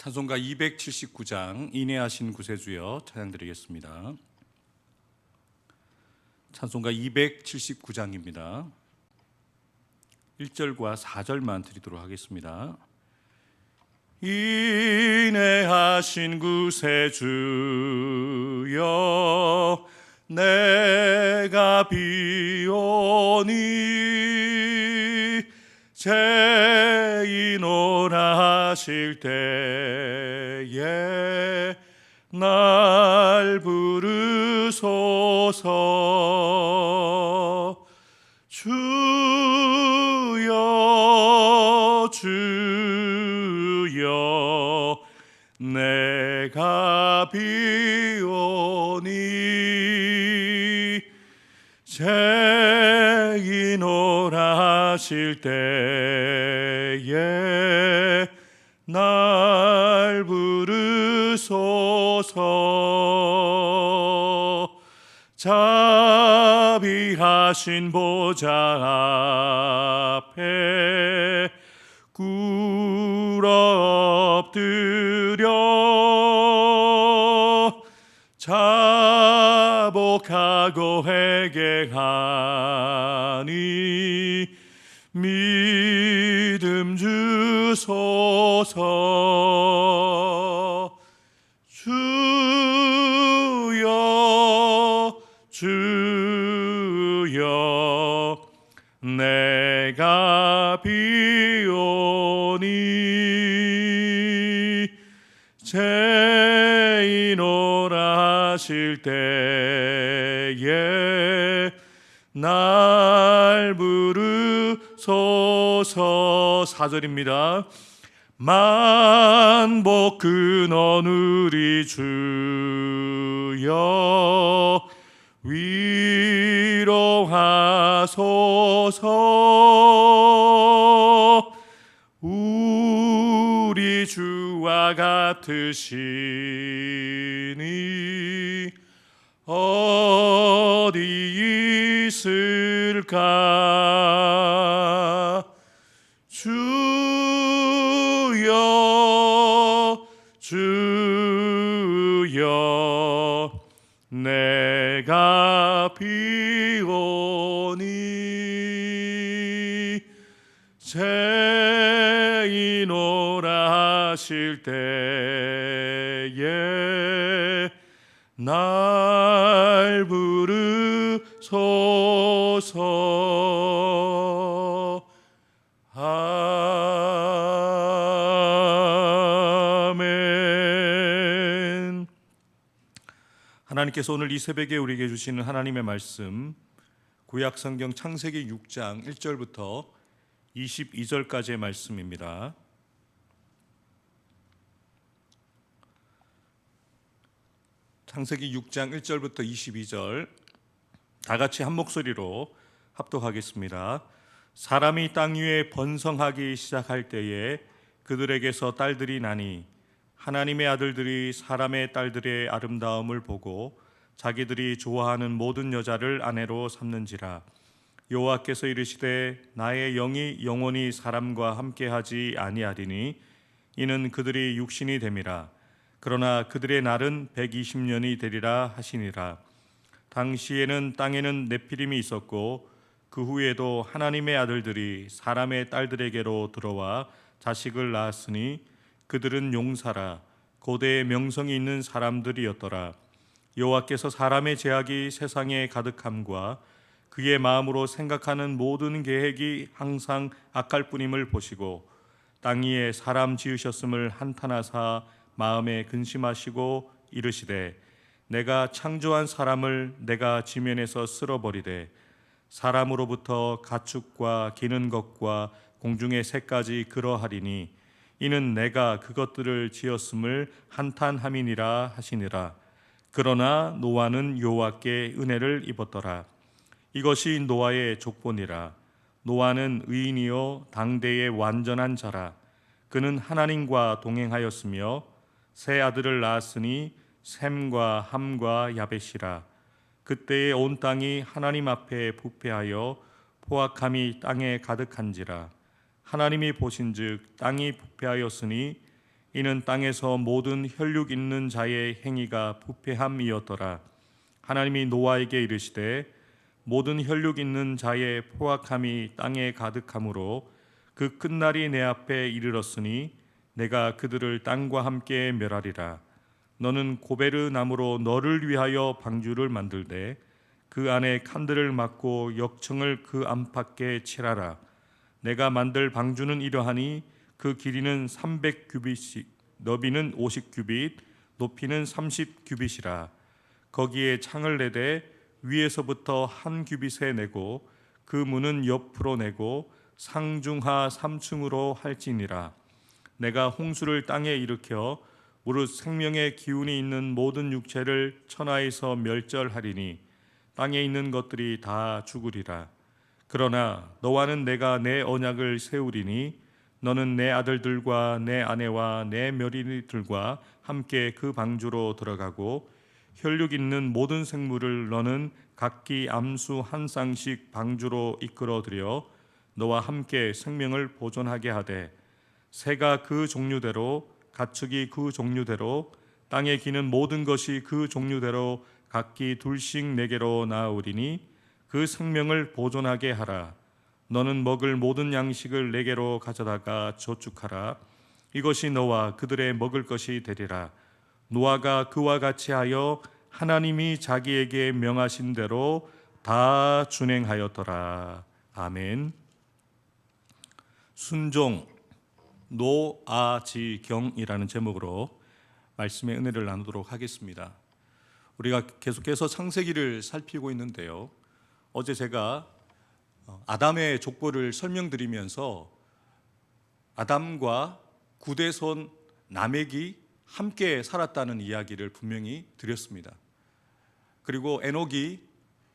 찬송가 279장 인내하신 구세주여 찬양드리겠습니다. 찬송가 279장입니다. 1절과 4절만 드리도록 하겠습니다. 인내하신 구세주여 내가 비오니 죄인오라 하실 때에 날 부르소서. 주여 주여 내가 비오니 죄인오라 하실 때에 날 부르소서. 자비하신 보좌 앞에 꿇어 엎드려 자복하고 회개하니 믿음 주소서. 주여 주여 내가 비오니 죄인오라 하실 때에 날 부르소서. 4절입니다. 만복 근원 우리 주여 위로하소서. 우리 주와 같으시니 어디 있을까. 주여 주여 내가 비오니 죄인오라 하실 때에 날 부르소서. 아멘. 하나님께서 오늘 이 새벽에 우리에게 주시는 하나님의 말씀, 구약성경 창세기 6장 1절부터 22절까지의 말씀입니다. 창세기 6장 1절부터 22절 다 같이 한 목소리로 합독하겠습니다. 사람이 땅 위에 번성하기 시작할 때에 그들에게서 딸들이 나니 하나님의 아들들이 사람의 딸들의 아름다움을 보고 자기들이 좋아하는 모든 여자를 아내로 삼는지라. 여호와께서 이르시되 나의 영이 영원히 사람과 함께하지 아니하리니 이는 그들이 육신이 됨이라. 그러나 그들의 날은 120년이 되리라 하시니라. 당시에는 땅에는 네피림이 있었고 그 후에도 하나님의 아들들이 사람의 딸들에게로 들어와 자식을 낳았으니 그들은 용사라 고대의 명성이 있는 사람들이었더라. 여호와께서 사람의 제약이 세상에 가득함과 그의 마음으로 생각하는 모든 계획이 항상 악할 뿐임을 보시고 땅 위에 사람 지으셨음을 한탄하사 마음에 근심하시고 이르시되 내가 창조한 사람을 내가 지면에서 쓸어버리되 사람으로부터 가축과 기는 것과 공중의 새까지 그러하리니 이는 내가 그것들을 지었음을 한탄함이니라 하시니라. 그러나 노아는 여호와께 은혜를 입었더라. 이것이 노아의 족보니라. 노아는 의인이요 당대의 완전한 자라. 그는 하나님과 동행하였으며 세 아들을 낳았으니 셈과 함과 야벳이라. 그때에 온 땅이 하나님 앞에 부패하여 포악함이 땅에 가득한지라. 하나님이 보신즉 땅이 부패하였으니 이는 땅에서 모든 혈육 있는 자의 행위가 부패함이었더라. 하나님이 노아에게 이르시되 모든 혈육 있는 자의 포악함이 땅에 가득함으로 그 끝날이 내 앞에 이르렀으니 내가 그들을 땅과 함께 멸하리라. 너는 고베르 나무로 너를 위하여 방주를 만들되 그 안에 칸들을 막고 역청을 그 안팎에 칠하라. 내가 만들 방주는 이러하니 그 길이는 300규빗, 너비는 50규빗, 높이는 30규빗이라. 거기에 창을 내되 위에서부터 한 규빗에 내고 그 문은 옆으로 내고 상중하 3층으로 할지니라. 내가 홍수를 땅에 일으켜 무릇 생명의 기운이 있는 모든 육체를 천하에서 멸절하리니 땅에 있는 것들이 다 죽으리라. 그러나 너와는 내가 내 언약을 세우리니 너는 내 아들들과 내 아내와 내 며느리들과 함께 그 방주로 들어가고 혈육 있는 모든 생물을 너는 각기 암수 한 쌍씩 방주로 이끌어들여 너와 함께 생명을 보존하게 하되 새가 그 종류대로 가축이 그 종류대로 땅에 기는 모든 것이 그 종류대로 각기 둘씩 내게로 나아오리니 그 생명을 보존하게 하라. 너는 먹을 모든 양식을 내게로 가져다가 저축하라. 이것이 너와 그들의 먹을 것이 되리라. 노아가 그와 같이 하여 하나님이 자기에게 명하신 대로 다 준행하였더라. 아멘. 순종 노아지경이라는 제목으로 말씀의 은혜를 나누도록 하겠습니다. 우리가 계속해서 창세기를 살피고 있는데요. 어제 제가 아담의 족보를 설명드리면서 아담과 구대손 라멕이 함께 살았다는 이야기를 분명히 드렸습니다. 그리고 에녹이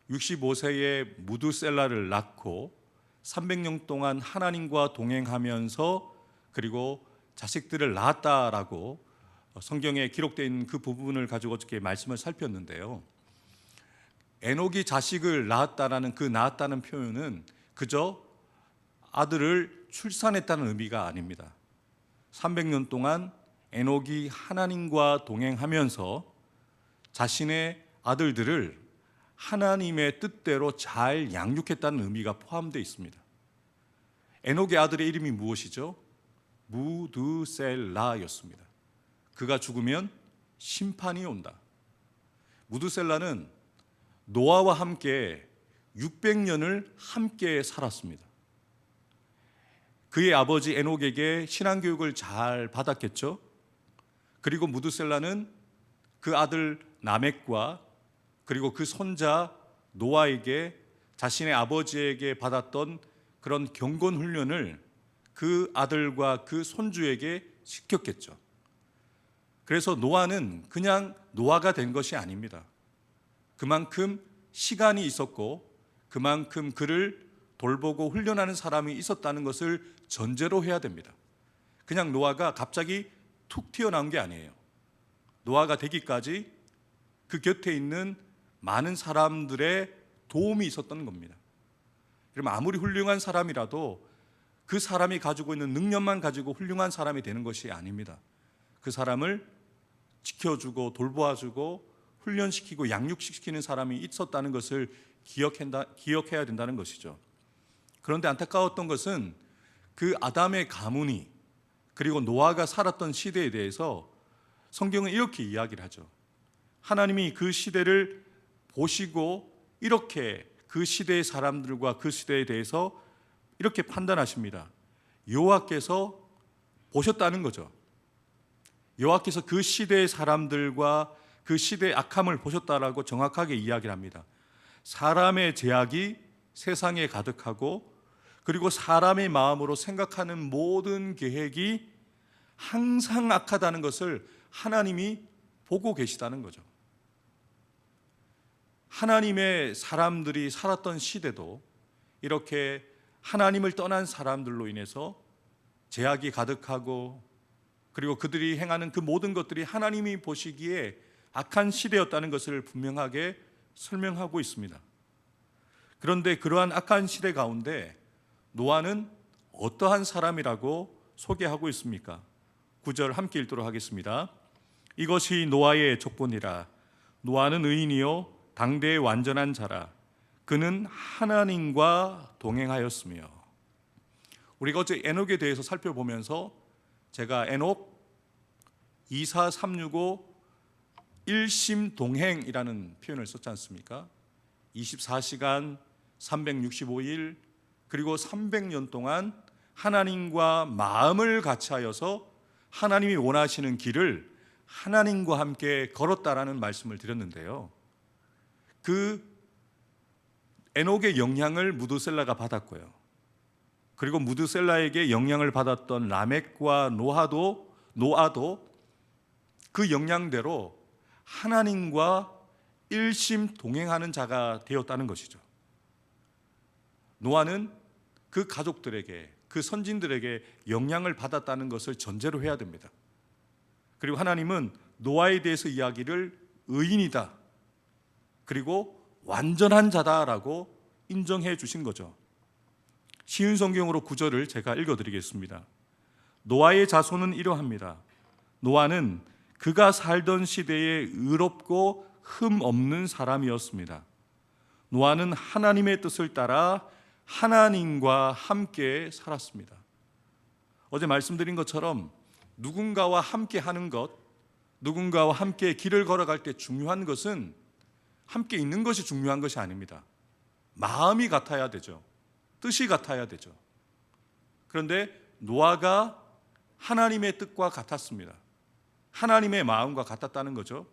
65세에 무두셀라를 낳고 300년 동안 하나님과 동행하면서 그리고 자식들을 낳았다라고 성경에 기록되어 있는 그 부분을 가지고 어떻게 말씀을 살폈는데요. 에녹이 자식을 낳았다라는 그 낳았다는 표현은 그저 아들을 출산했다는 의미가 아닙니다. 300년 동안 에녹이 하나님과 동행하면서 자신의 아들들을 하나님의 뜻대로 잘 양육했다는 의미가 포함되어 있습니다. 에녹의 아들의 이름이 무엇이죠? 무드셀라였습니다. 그가 죽으면 심판이 온다. 무드셀라는 노아와 함께 600년을 함께 살았습니다. 그의 아버지 에녹에게 신앙교육을 잘 받았겠죠. 그리고 무드셀라는 그 아들 라멕과 그리고 그 손자 노아에게 자신의 아버지에게 받았던 그런 경건 훈련을 그 아들과 그 손주에게 시켰겠죠. 그래서 노아는 그냥 노아가 된 것이 아닙니다. 그만큼 시간이 있었고 그만큼 그를 돌보고 훈련하는 사람이 있었다는 것을 전제로 해야 됩니다. 그냥 노아가 갑자기 툭 튀어나온 게 아니에요. 노아가 되기까지 그 곁에 있는 많은 사람들의 도움이 있었던 겁니다. 그러면 아무리 훌륭한 사람이라도 그 사람이 가지고 있는 능력만 가지고 훌륭한 사람이 되는 것이 아닙니다. 그 사람을 지켜주고 돌보아주고 훈련시키고 양육시키는 사람이 있었다는 것을 기억해야 된다는 것이죠. 그런데 안타까웠던 것은 그 아담의 가문이 그리고 노아가 살았던 시대에 대해서 성경은 이렇게 이야기를 하죠. 하나님이 그 시대를 보시고 이렇게 그 시대의 사람들과 그 시대에 대해서 이렇게 판단하십니다. 여호와께서 보셨다는 거죠. 여호와께서 그 시대의 사람들과 그 시대의 악함을 보셨다라고 정확하게 이야기를 합니다. 사람의 죄악이 세상에 가득하고 그리고 사람의 마음으로 생각하는 모든 계획이 항상 악하다는 것을 하나님이 보고 계시다는 거죠. 하나님의 사람들이 살았던 시대도 이렇게 하나님을 떠난 사람들로 인해서 죄악이 가득하고 그리고 그들이 행하는 그 모든 것들이 하나님이 보시기에 악한 시대였다는 것을 분명하게 설명하고 있습니다. 그런데 그러한 악한 시대 가운데 노아는 어떠한 사람이라고 소개하고 있습니까? 9절 함께 읽도록 하겠습니다. 이것이 노아의 족본이라. 노아는 의인이요 당대의 완전한 자라. 그는 하나님과 동행하였으며. 우리가 어제 에녹에 대해서 살펴보면서 제가 에녹 24365 일심동행이라는 표현을 썼지 않습니까? 24시간 365일 그리고 300년 동안 하나님과 마음을 같이하여서 하나님이 원하시는 길을 하나님과 함께 걸었다라는 말씀을 드렸는데요. 그 에녹의 영향을 무드셀라가 받았고요. 그리고 무드셀라에게 영향을 받았던 라멕과 노아도 그 영향대로 하나님과 일심 동행하는 자가 되었다는 것이죠. 노아는 그 가족들에게, 그 선진들에게 영향을 받았다는 것을 전제로 해야 됩니다. 그리고 하나님은 노아에 대해서 이야기를 의인이다, 그리고 완전한 자다라고 인정해 주신 거죠. 쉬운 성경으로 9절을 제가 읽어드리겠습니다. 노아의 자손은 이러합니다. 노아는 그가 살던 시대에 의롭고 흠 없는 사람이었습니다. 노아는 하나님의 뜻을 따라 하나님과 함께 살았습니다. 어제 말씀드린 것처럼 누군가와 함께 하는 것, 누군가와 함께 길을 걸어갈 때 중요한 것은 함께 있는 것이 중요한 것이 아닙니다. 마음이 같아야 되죠. 뜻이 같아야 되죠. 그런데 노아가 하나님의 뜻과 같았습니다. 하나님의 마음과 같았다는 거죠.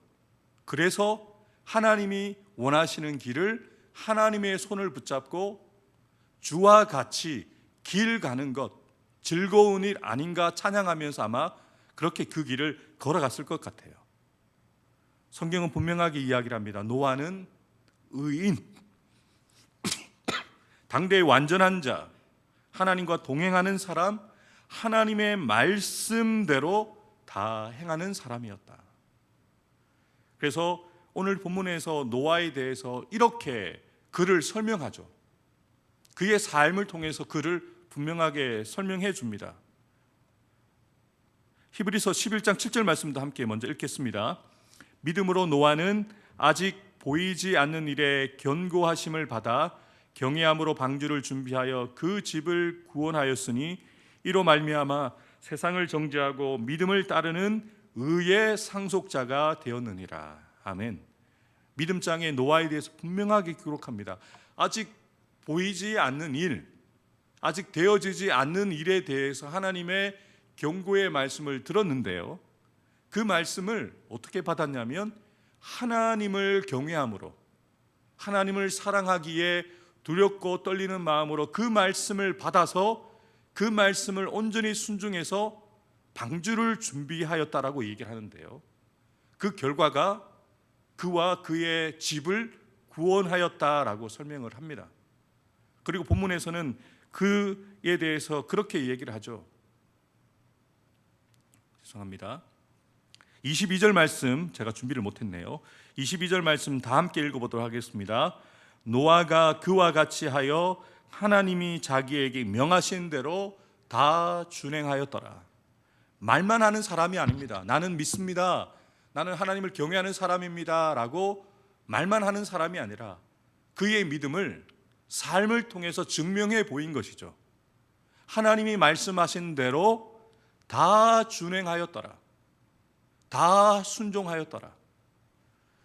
그래서 하나님이 원하시는 길을 하나님의 손을 붙잡고 주와 같이 길 가는 것, 즐거운 일 아닌가 찬양하면서 아마 그렇게 그 길을 걸어갔을 것 같아요. 성경은 분명하게 이야기를 합니다. 노아는 의인, 당대의 완전한 자, 하나님과 동행하는 사람, 하나님의 말씀대로 다 행하는 사람이었다. 그래서 오늘 본문에서 노아에 대해서 이렇게 그를 설명하죠. 그의 삶을 통해서 그를 분명하게 설명해 줍니다. 히브리서 11장 7절 말씀도 함께 먼저 읽겠습니다. 믿음으로 노아는 아직 보이지 않는 일에 견고하심을 받아 경외함으로 방주를 준비하여 그 집을 구원하였으니 이로 말미암아 세상을 정죄하고 믿음을 따르는 의의 상속자가 되었느니라. 아멘. 믿음장에 노아에 대해서 분명하게 기록합니다. 아직 보이지 않는 일, 아직 되어지지 않는 일에 대해서 하나님의 경고의 말씀을 들었는데요. 그 말씀을 어떻게 받았냐면 하나님을 경외함으로, 하나님을 사랑하기에 두렵고 떨리는 마음으로 그 말씀을 받아서 그 말씀을 온전히 순종해서 방주를 준비하였다라고 얘기를 하는데요. 그 결과가 그와 그의 집을 구원하였다라고 설명을 합니다. 그리고 본문에서는 그에 대해서 그렇게 얘기를 하죠. 죄송합니다. 22절 말씀 제가 준비를 못했네요. 22절 말씀 다 함께 읽어보도록 하겠습니다. 노아가 그와 같이 하여 하나님이 자기에게 명하신 대로 다 준행하였더라. 말만 하는 사람이 아닙니다. 나는 믿습니다, 나는 하나님을 경외하는 사람입니다 라고 말만 하는 사람이 아니라 그의 믿음을 삶을 통해서 증명해 보인 것이죠. 하나님이 말씀하신 대로 다 준행하였더라, 다 순종하였더라.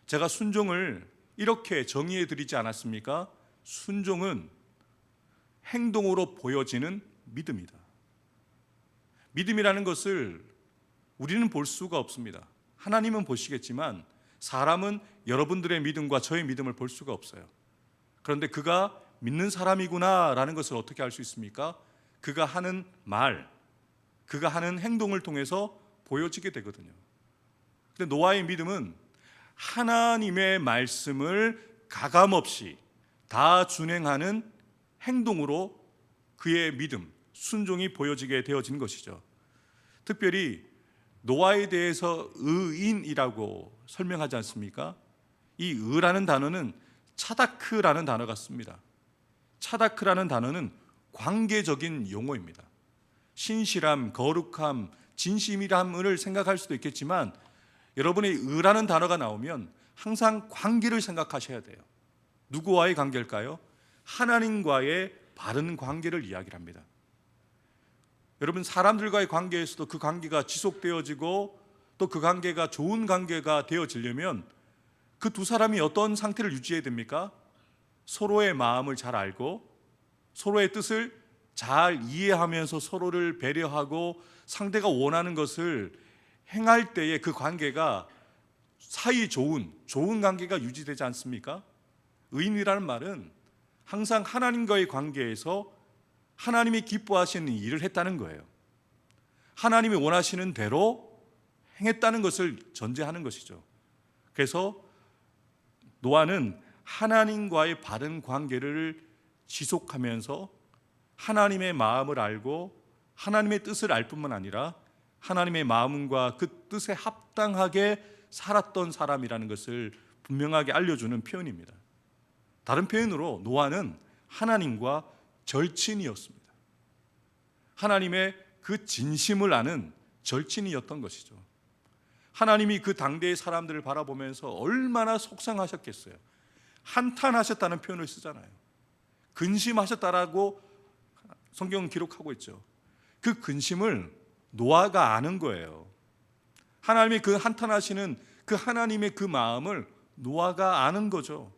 제가 순종을 이렇게 정의해 드리지 않았습니까? 순종은 행동으로 보여지는 믿음이다. 믿음이라는 것을 우리는 볼 수가 없습니다. 하나님은 보시겠지만 사람은 여러분들의 믿음과 저의 믿음을 볼 수가 없어요. 그런데 그가 믿는 사람이구나 라는 것을 어떻게 알 수 있습니까? 그가 하는 말, 그가 하는 행동을 통해서 보여지게 되거든요. 근데 노아의 믿음은 하나님의 말씀을 가감없이 다 준행하는 행동으로 그의 믿음, 순종이 보여지게 되어진 것이죠. 특별히 노아에 대해서 의인이라고 설명하지 않습니까? 이 의라는 단어는 차다크라는 단어가 씁니다. 차다크라는 단어는 관계적인 용어입니다. 신실함, 거룩함, 진심이람을 생각할 수도 있겠지만 여러분의 의라는 단어가 나오면 항상 관계를 생각하셔야 돼요. 누구와의 관계일까요? 하나님과의 바른 관계를 이야기를 합니다. 여러분, 사람들과의 관계에서도 그 관계가 지속되어지고 또 그 관계가 좋은 관계가 되어지려면 그 두 사람이 어떤 상태를 유지해야 됩니까? 서로의 마음을 잘 알고 서로의 뜻을 잘 이해하면서 서로를 배려하고 상대가 원하는 것을 행할 때에 그 관계가 사이 좋은 관계가 유지되지 않습니까? 의인이라는 말은 항상 하나님과의 관계에서 하나님이 기뻐하시는 일을 했다는 거예요. 하나님이 원하시는 대로 행했다는 것을 전제하는 것이죠. 그래서 노아는 하나님과의 바른 관계를 지속하면서 하나님의 마음을 알고 하나님의 뜻을 알 뿐만 아니라 하나님의 마음과 그 뜻에 합당하게 살았던 사람이라는 것을 분명하게 알려주는 표현입니다. 다른 표현으로 노아는 하나님과 절친이었습니다. 하나님의 그 진심을 아는 절친이었던 것이죠. 하나님이 그 당대의 사람들을 바라보면서 얼마나 속상하셨겠어요. 한탄하셨다는 표현을 쓰잖아요. 근심하셨다라고 성경은 기록하고 있죠. 그 근심을 노아가 아는 거예요. 하나님이 그 한탄하시는 그 하나님의 그 마음을 노아가 아는 거죠.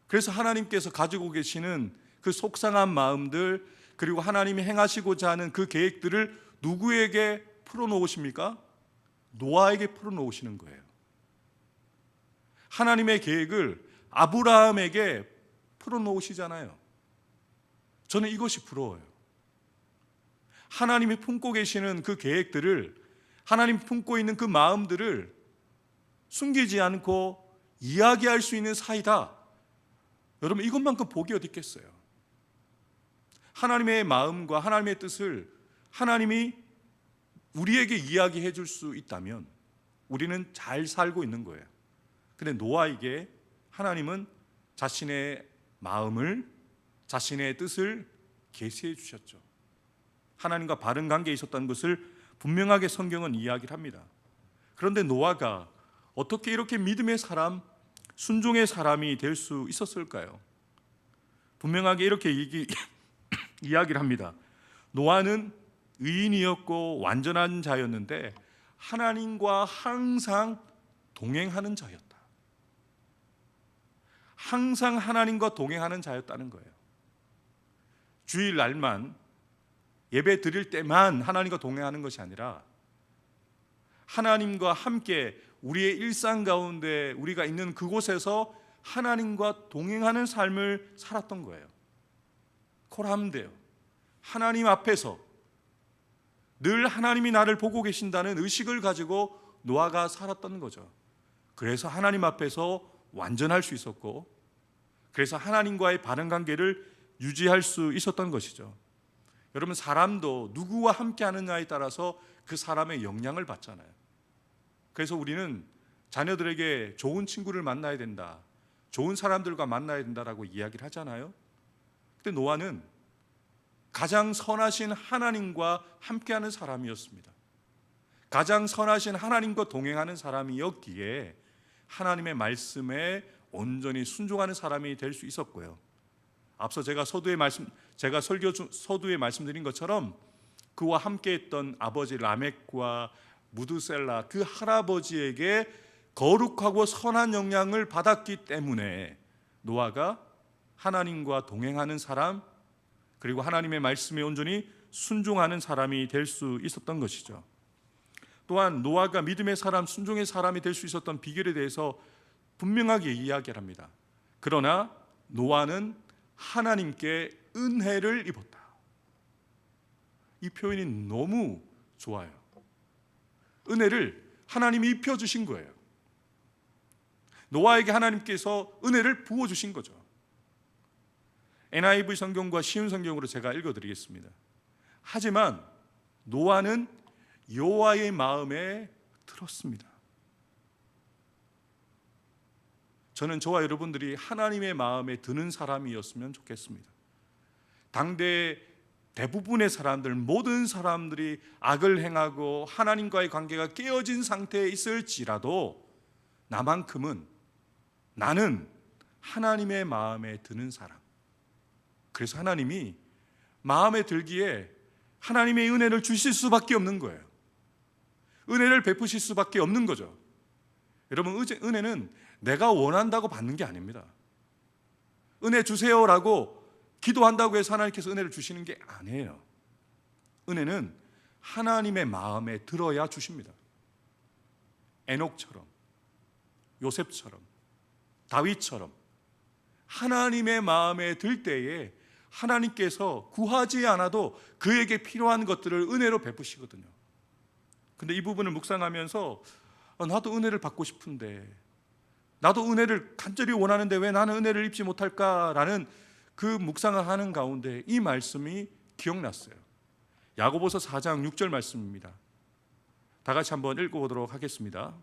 그래서 하나님께서 가지고 계시는 그 속상한 마음들, 그리고 하나님이 행하시고자 하는 그 계획들을 누구에게 풀어놓으십니까? 노아에게 풀어놓으시는 거예요. 하나님의 계획을 아브라함에게 풀어놓으시잖아요. 저는 이것이 부러워요. 하나님이 품고 계시는 그 계획들을, 하나님 품고 있는 그 마음들을 숨기지 않고 이야기할 수 있는 사이다. 여러분, 이것만큼 복이 어디 있겠어요? 하나님의 마음과 하나님의 뜻을 하나님이 우리에게 이야기해 줄 수 있다면 우리는 잘 살고 있는 거예요. 근데 노아에게 하나님은 자신의 마음을, 자신의 뜻을 계시해 주셨죠. 하나님과 바른 관계에 있었다는 것을 분명하게 성경은 이야기를 합니다. 그런데 노아가 어떻게 이렇게 믿음의 사람, 순종의 사람이 될 수 있었을까요? 분명하게 이렇게 이야기를 합니다. 노아는 의인이었고 완전한 자였는데 하나님과 항상 동행하는 자였다. 항상 하나님과 동행하는 자였다는 거예요. 주일날만 예배 드릴 때만 하나님과 동행하는 것이 아니라 하나님과 함께 우리의 일상 가운데 우리가 있는 그곳에서 하나님과 동행하는 삶을 살았던 거예요. 코라하면 돼요. 하나님 앞에서 늘 하나님이 나를 보고 계신다는 의식을 가지고 노아가 살았던 거죠. 그래서 하나님 앞에서 완전할 수 있었고, 그래서 하나님과의 바른 관계를 유지할 수 있었던 것이죠. 여러분, 사람도 누구와 함께 하느냐에 따라서 그 사람의 영향을 받잖아요. 그래서 우리는 자녀들에게 좋은 친구를 만나야 된다, 좋은 사람들과 만나야 된다라고 이야기를 하잖아요. 근데 노아는 가장 선하신 하나님과 함께하는 사람이었습니다. 가장 선하신 하나님과 동행하는 사람이었기에 하나님의 말씀에 온전히 순종하는 사람이 될 수 있었고요. 앞서 제가 서두에 말씀드린 것처럼 그와 함께했던 아버지 라멕과 무드셀라, 그 할아버지에게 거룩하고 선한 영향을 받았기 때문에 노아가 하나님과 동행하는 사람, 그리고 하나님의 말씀에 온전히 순종하는 사람이 될 수 있었던 것이죠. 또한 노아가 믿음의 사람, 순종의 사람이 될 수 있었던 비결에 대해서 분명하게 이야기를 합니다. 그러나 노아는 하나님께 은혜를 입었다. 이 표현이 너무 좋아요. 은혜를 하나님이 입혀주신 거예요. 노아에게 하나님께서 은혜를 부어주신 거죠. NIV 성경과 쉬운 성경으로 제가 읽어드리겠습니다. 하지만 노아는 여호와의 마음에 들었습니다. 저는 저와 여러분들이 하나님의 마음에 드는 사람이었으면 좋겠습니다. 당대 대부분의 사람들, 모든 사람들이 악을 행하고 하나님과의 관계가 깨어진 상태에 있을지라도 나만큼은, 나는 하나님의 마음에 드는 사람. 그래서 하나님이 마음에 들기에 하나님의 은혜를 주실 수밖에 없는 거예요. 은혜를 베푸실 수밖에 없는 거죠. 여러분, 은혜는 내가 원한다고 받는 게 아닙니다. 은혜 주세요라고 기도한다고 해서 하나님께서 은혜를 주시는 게 아니에요. 은혜는 하나님의 마음에 들어야 주십니다. 에녹처럼, 요셉처럼, 다윗처럼 하나님의 마음에 들 때에 하나님께서 구하지 않아도 그에게 필요한 것들을 은혜로 베푸시거든요. 근데 이 부분을 묵상하면서 나도 은혜를 받고 싶은데, 나도 은혜를 간절히 원하는데 왜 나는 은혜를 입지 못할까라는 그 묵상을 하는 가운데 이 말씀이 기억났어요. 야고보서 4장 6절 말씀입니다. 다 같이 한번 읽어보도록 하겠습니다.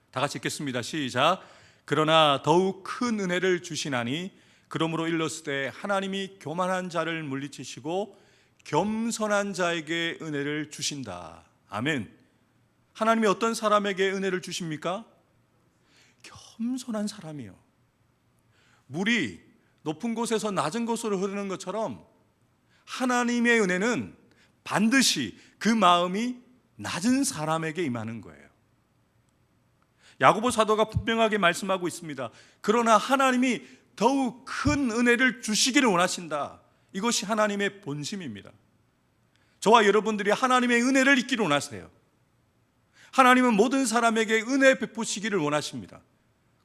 다 같이 읽겠습니다. 시작. 그러나 더욱 큰 은혜를 주시나니 그러므로 일렀으되 하나님이 교만한 자를 물리치시고 겸손한 자에게 은혜를 주신다. 아멘. 하나님이 어떤 사람에게 은혜를 주십니까? 겸손한 사람이요. 물이 높은 곳에서 낮은 곳으로 흐르는 것처럼 하나님의 은혜는 반드시 그 마음이 낮은 사람에게 임하는 거예요. 야고보 사도가 분명하게 말씀하고 있습니다. 그러나 하나님이 더욱 큰 은혜를 주시기를 원하신다. 이것이 하나님의 본심입니다. 저와 여러분들이 하나님의 은혜를 잊기를 원하세요. 하나님은 모든 사람에게 은혜 베푸시기를 원하십니다.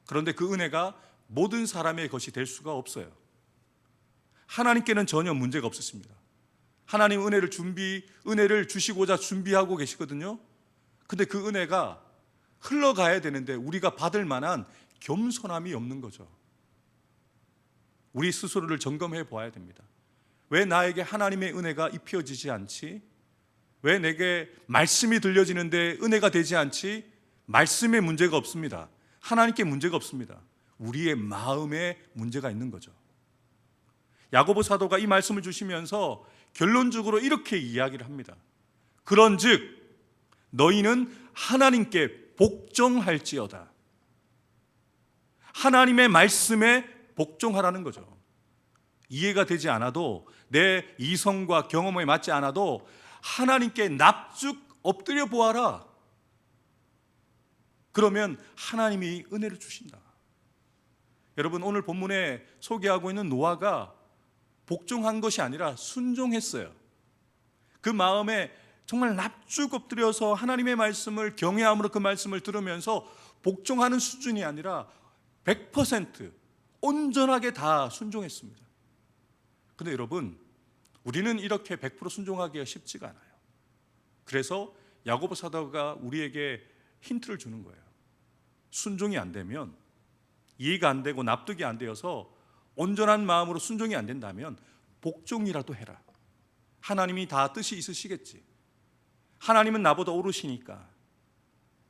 그런데 그 은혜가 모든 사람의 것이 될 수가 없어요. 하나님께는 전혀 문제가 없으십니다. 하나님 은혜를 주시고자 준비하고 계시거든요. 근데 그 은혜가 흘러가야 되는데 우리가 받을 만한 겸손함이 없는 거죠. 우리 스스로를 점검해 보아야 됩니다. 왜 나에게 하나님의 은혜가 입혀지지 않지? 왜 내게 말씀이 들려지는데 은혜가 되지 않지? 말씀에 문제가 없습니다. 하나님께 문제가 없습니다. 우리의 마음에 문제가 있는 거죠. 야고보 사도가 이 말씀을 주시면서 결론적으로 이렇게 이야기를 합니다. 그런즉 너희는 하나님께 복종할지어다. 하나님의 말씀에 복종하라는 거죠. 이해가 되지 않아도, 내 이성과 경험에 맞지 않아도 하나님께 납죽 엎드려 보아라. 그러면 하나님이 은혜를 주신다. 여러분, 오늘 본문에 소개하고 있는 노아가 복종한 것이 아니라 순종했어요. 그 마음에 정말 납죽 엎드려서 하나님의 말씀을 경외함으로 그 말씀을 들으면서 복종하는 수준이 아니라 100% 온전하게 다 순종했습니다. 근데 여러분, 우리는 이렇게 100% 순종하기가 쉽지가 않아요. 그래서 야고보 사도가 우리에게 힌트를 주는 거예요. 순종이 안 되면, 이해가 안 되고 납득이 안 되어서 온전한 마음으로 순종이 안 된다면 복종이라도 해라. 하나님이 다 뜻이 있으시겠지. 하나님은 나보다 오르시니까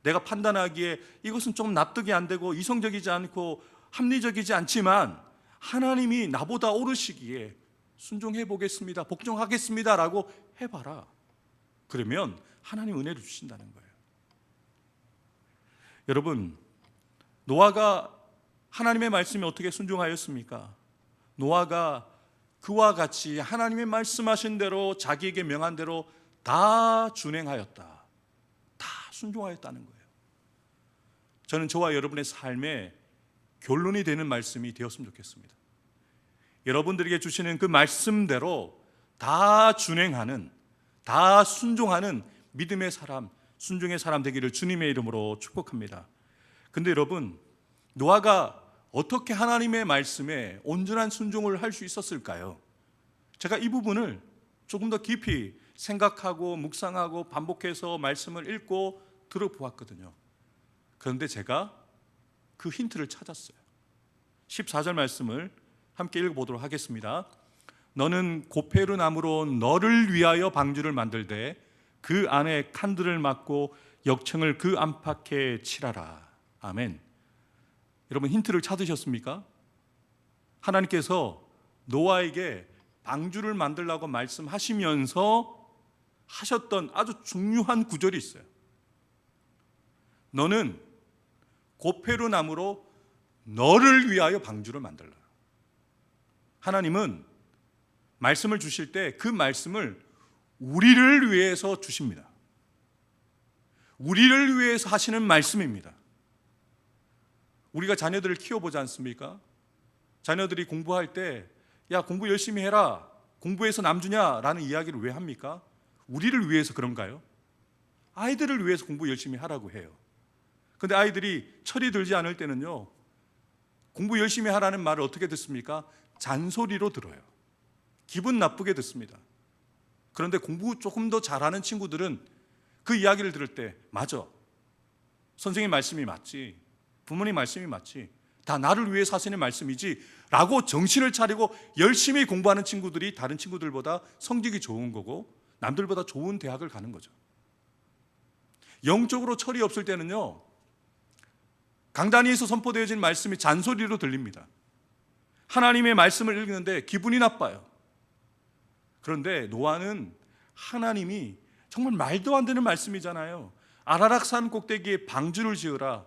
내가 판단하기에 이것은 좀 납득이 안 되고 이성적이지 않고 합리적이지 않지만 하나님이 나보다 오르시기에 순종해 보겠습니다, 복종하겠습니다 라고 해봐라. 그러면 하나님 은혜를 주신다는 거예요. 여러분, 노아가 하나님의 말씀에 어떻게 순종하였습니까? 노아가 그와 같이 하나님의 말씀하신 대로, 자기에게 명한 대로 다 준행하였다, 다 순종하였다는 거예요. 저는 저와 여러분의 삶에 결론이 되는 말씀이 되었으면 좋겠습니다. 여러분들에게 주시는 그 말씀대로 다 준행하는, 다 순종하는 믿음의 사람, 순종의 사람 되기를 주님의 이름으로 축복합니다. 근데 여러분, 노아가 어떻게 하나님의 말씀에 온전한 순종을 할 수 있었을까요? 제가 이 부분을 조금 더 깊이 생각하고 묵상하고 반복해서 말씀을 읽고 들어보았거든요. 그런데 제가 그 힌트를 찾았어요. 14절 말씀을 함께 읽어보도록 하겠습니다. 너는 고페르 나무로 너를 위하여 방주를 만들되 그 안에 칸들을 막고 역청을 그 안팎에 칠하라. 아멘. 여러분, 힌트를 찾으셨습니까? 하나님께서 노아에게 방주를 만들라고 말씀하시면서 하셨던 아주 중요한 구절이 있어요. 너는 고페루 나무로 너를 위하여 방주를 만들라. 하나님은 말씀을 주실 때 그 말씀을 우리를 위해서 주십니다. 우리를 위해서 하시는 말씀입니다. 우리가 자녀들을 키워보지 않습니까? 자녀들이 공부할 때 야, 공부 열심히 해라, 공부해서 남주냐라는 이야기를 왜 합니까? 우리를 위해서 그런가요? 아이들을 위해서 공부 열심히 하라고 해요. 근데 아이들이 철이 들지 않을 때는요, 공부 열심히 하라는 말을 어떻게 듣습니까? 잔소리로 들어요. 기분 나쁘게 듣습니다. 그런데 공부 조금 더 잘하는 친구들은 그 이야기를 들을 때 맞아, 선생님 말씀이 맞지, 부모님 말씀이 맞지, 다 나를 위해서 하시는 말씀이지 라고 정신을 차리고 열심히 공부하는 친구들이 다른 친구들보다 성적이 좋은 거고 남들보다 좋은 대학을 가는 거죠. 영적으로 철이 없을 때는요, 강단위에서 선포되어진 말씀이 잔소리로 들립니다. 하나님의 말씀을 읽는데 기분이 나빠요. 그런데 노아는 하나님이 정말 말도 안 되는 말씀이잖아요. 아라락산 꼭대기에 방주를 지으라.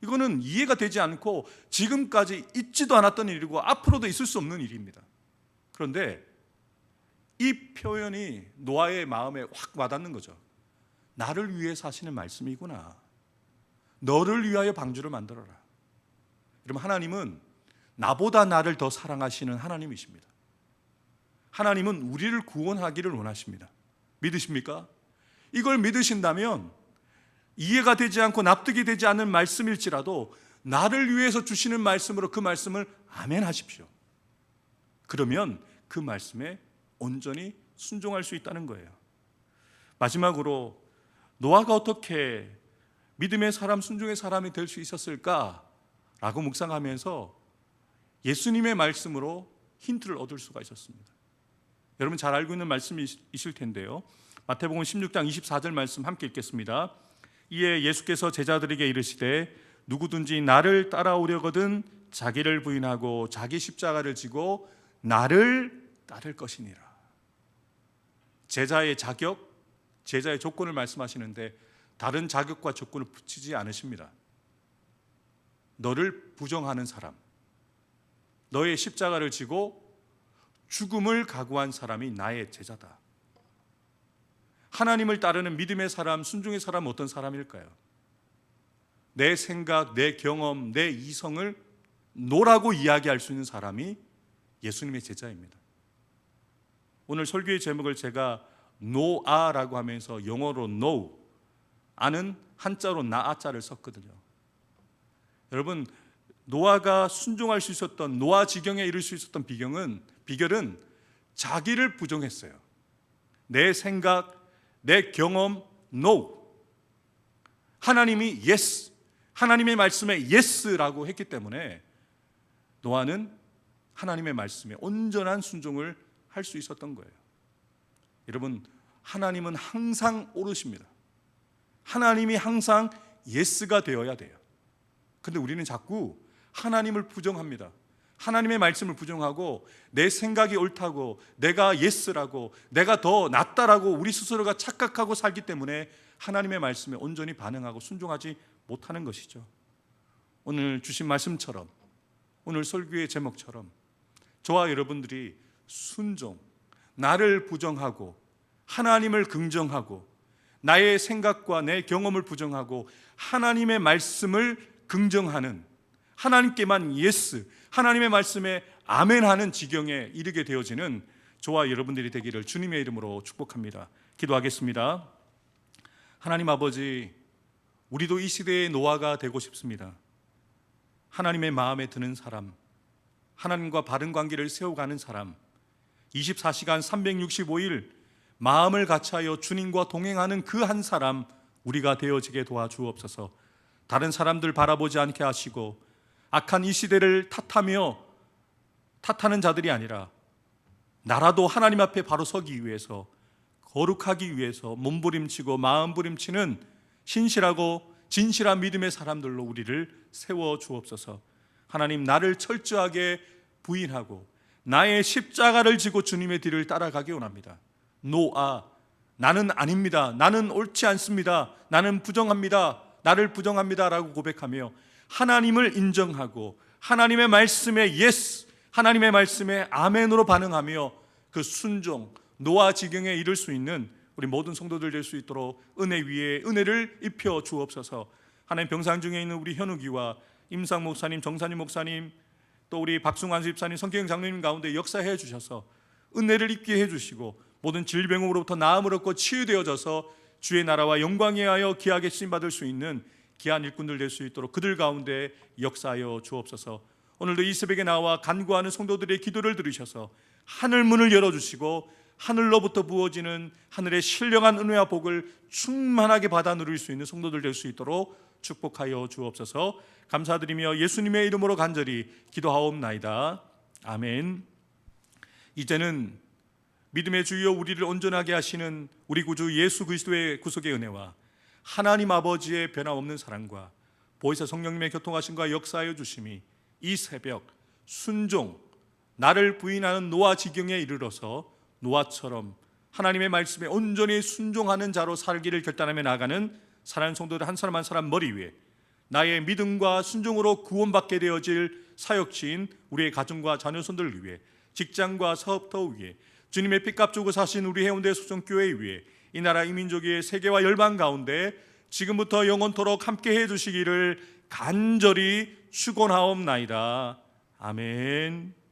이거는 이해가 되지 않고 지금까지 있지도 않았던 일이고 앞으로도 있을 수 없는 일입니다. 그런데 이 표현이 노아의 마음에 확 와닿는 거죠. 나를 위해서 하시는 말씀이구나. 너를 위하여 방주를 만들어라. 여러분, 하나님은 나보다 나를 더 사랑하시는 하나님이십니다. 하나님은 우리를 구원하기를 원하십니다. 믿으십니까? 이걸 믿으신다면 이해가 되지 않고 납득이 되지 않는 말씀일지라도 나를 위해서 주시는 말씀으로 그 말씀을 아멘 하십시오. 그러면 그 말씀에 온전히 순종할 수 있다는 거예요. 마지막으로 노아가 어떻게 믿음의 사람, 순종의 사람이 될 수 있었을까라고 묵상하면서 예수님의 말씀으로 힌트를 얻을 수가 있었습니다. 여러분 잘 알고 있는 말씀이실 텐데요, 마태복음 16장 24절 말씀 함께 읽겠습니다. 이에 예수께서 제자들에게 이르시되 누구든지 나를 따라오려거든 자기를 부인하고 자기 십자가를 지고 나를 따를 것이니라. 제자의 자격, 제자의 조건을 말씀하시는데 다른 자격과 조건을 붙이지 않으십니다. 너를 부정하는 사람, 너의 십자가를 지고 죽음을 각오한 사람이 나의 제자다. 하나님을 따르는 믿음의 사람, 순종의 사람은 어떤 사람일까요? 내 생각, 내 경험, 내 이성을 노라고 이야기할 수 있는 사람이 예수님의 제자입니다. 오늘 설교의 제목을 제가 노아라고 하면서 영어로 no, 아는 한자로 나아자를 썼거든요. 여러분, 노아가 순종할 수 있었던, 노아 지경에 이를 수 있었던 비결은 자기를 부정했어요. 내 생각, 내 경험, no. 하나님이 yes, 하나님의 말씀에 yes라고 했기 때문에 노아는 하나님의 말씀에 온전한 순종을 할 수 있었던 거예요. 여러분, 하나님은 항상 옳으십니다. 하나님이 항상 yes가 되어야 돼요. 근데 우리는 자꾸 하나님을 부정합니다. 하나님의 말씀을 부정하고 내 생각이 옳다고, 내가 yes라고, 내가 더 낫다라고 우리 스스로가 착각하고 살기 때문에 하나님의 말씀에 온전히 반응하고 순종하지 못하는 것이죠. 오늘 주신 말씀처럼, 오늘 설교의 제목처럼 저와 여러분들이 순종, 나를 부정하고 하나님을 긍정하고 나의 생각과 내 경험을 부정하고 하나님의 말씀을 긍정하는, 하나님께만 예스, 하나님의 말씀에 아멘하는 지경에 이르게 되어지는 저와 여러분들이 되기를 주님의 이름으로 축복합니다. 기도하겠습니다. 하나님 아버지, 우리도 이 시대의 노아가 되고 싶습니다. 하나님의 마음에 드는 사람, 하나님과 바른 관계를 세워가는 사람, 24시간 365일 마음을 같이하여 주님과 동행하는 그 한 사람 우리가 되어지게 도와주옵소서. 다른 사람들 바라보지 않게 하시고 악한 이 시대를 탓하는 자들이 아니라 나라도 하나님 앞에 바로 서기 위해서, 거룩하기 위해서 몸부림치고 마음부림치는 신실하고 진실한 믿음의 사람들로 우리를 세워주옵소서. 하나님, 나를 철저하게 부인하고 나의 십자가를 지고 주님의 뒤를 따라가기 원합니다. 노아, 나는 아닙니다. 나는 옳지 않습니다. 나는 부정합니다. 나를 부정합니다 라고 고백하며 하나님을 인정하고 하나님의 말씀에 예스, 하나님의 말씀에 아멘으로 반응하며 그 순종, 노아 지경에 이를 수 있는 우리 모든 성도들 될 수 있도록 은혜 위에 은혜를 입혀 주옵소서. 하나님, 병상 중에 있는 우리 현욱이와 임상 목사님, 정산임 목사님, 또 우리 박승환 집사님, 성경 장로님 가운데 역사해 주셔서 은혜를 입게 해 주시고 모든 질병으로부터 나음을 얻고 치유되어져서 주의 나라와 영광에 하여 귀하게 쓰임받을 수 있는 귀한 일꾼들 될 수 있도록 그들 가운데 역사하여 주옵소서. 오늘도 이 새벽에 나와 간구하는 성도들의 기도를 들으셔서 하늘 문을 열어주시고 하늘로부터 부어지는 하늘의 신령한 은혜와 복을 충만하게 받아 누릴 수 있는 성도들 될 수 있도록 축복하여 주옵소서. 감사드리며 예수님의 이름으로 간절히 기도하옵나이다. 아멘. 이제는 믿음의 주여 우리를 온전하게 하시는 우리 구주 예수 그리스도의 구속의 은혜와 하나님 아버지의 변함없는 사랑과 보혜사 성령님의 교통하심과 역사하여 주심이 이 새벽 순종, 나를 부인하는 노아 지경에 이르러서 노아처럼 하나님의 말씀에 온전히 순종하는 자로 살기를 결단하며 나아가는 사랑하는 성도들 한 사람 한 사람 머리 위에 나의 믿음과 순종으로 구원받게 되어질 사역지인 우리의 가정과 자녀손들을 위해, 직장과 사업터 위에, 주님의 핏값 주고 사신 우리 해운대 소정교회 위에, 이 나라 이 민족의 세계와 열방 가운데 지금부터 영원토록 함께 해주시기를 간절히 축원하옵나이다. 아멘.